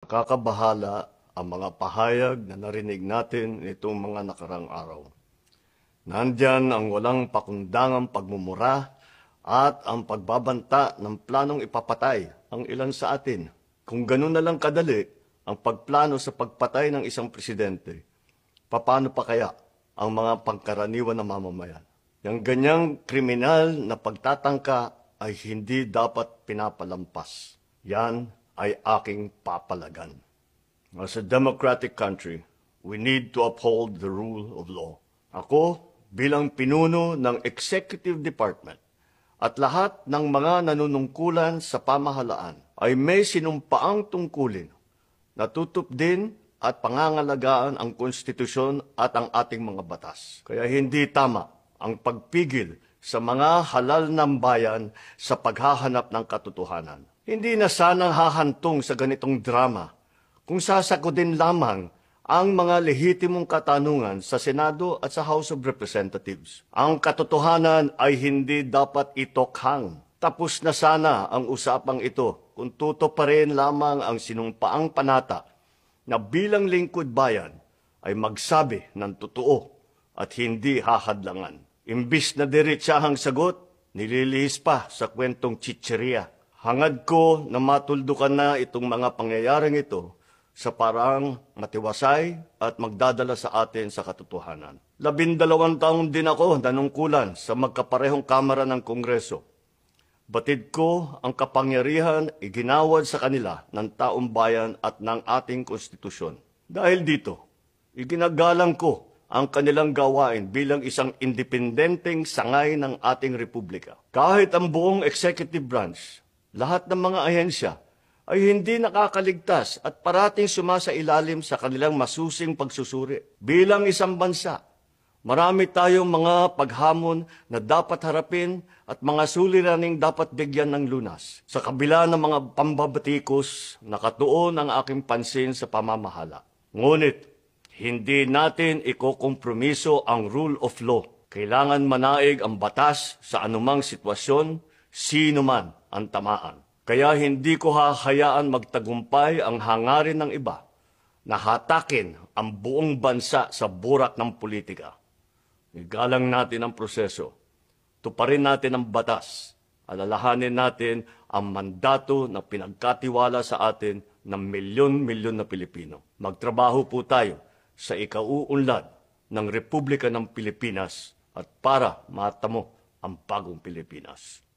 Nakakabahala ang mga pahayag na narinig natin nitong mga nakarang araw. Nandyan ang walang pakundangang pagmumura at ang pagbabanta ng planong ipapatay ang ilan sa atin. Kung ganun na lang kadali ang pagplano sa pagpatay ng isang presidente, paano pa kaya ang mga pangkaraniwan na mamamayan? Yang ganyang kriminal na pagtatangka ay hindi dapat pinapalampas. Yan ay aking papalagan. As a democratic country, we need to uphold the rule of law. Ako, bilang pinuno ng Executive Department at lahat ng mga nanunungkulan sa pamahalaan ay may sinumpaang tungkulin na tutupdin at pangangalagaan ang konstitusyon at ang ating mga batas. Kaya hindi tama ang pagpigil sa mga halal ng bayan sa paghahanap ng katotohanan. Hindi na sanang hahantong sa ganitong drama kung sasagutin lamang ang mga lehitimong katanungan sa Senado at sa House of Representatives. Ang katotohanan ay hindi dapat itokhang. Tapos na sana ang usapang ito kung tutuparin lamang ang sinumpaang panata na bilang lingkod bayan ay magsabi ng totoo at hindi hahadlangan. Imbis na diretsahang sagot, nililihis pa sa kwentong chicheria. Hangad ko na matuldukan na itong mga pangyayaring ito sa parang matiwasay at magdadala sa atin sa katotohanan. 12 taon din ako nanungkulan sa magkaparehong kamara ng Kongreso. Batid ko ang kapangyarihan iginawad sa kanila ng taong bayan at ng ating konstitusyon. Dahil dito, iginagalang ko ang kanilang gawain bilang isang independenteng sangay ng ating republika. Kahit ang buong executive branch, lahat ng mga ahensya ay hindi nakakaligtas at parating sumasailalim sa kanilang masusing pagsusuri. Bilang isang bansa, marami tayong mga paghamon na dapat harapin at mga suliraning dapat bigyan ng lunas. Sa kabila ng mga pambabatikos, nakatuon ang aking pansin sa pamamahala. Ngunit, hindi natin ikokompromiso ang rule of law. Kailangan manaig ang batas sa anumang sitwasyon, sino man ang tamaan. Kaya hindi ko hahayaan magtagumpay ang hangarin ng iba na hatakin ang buong bansa sa burak ng politika. Igalang natin ang proseso. Tuparin natin ang batas. Alalahanin natin ang mandato na pinagkatiwala sa atin ng milyon-milyon na Pilipino. Magtrabaho po tayo sa ikauunlad ng Republika ng Pilipinas at para matamo ang bagong Pilipinas.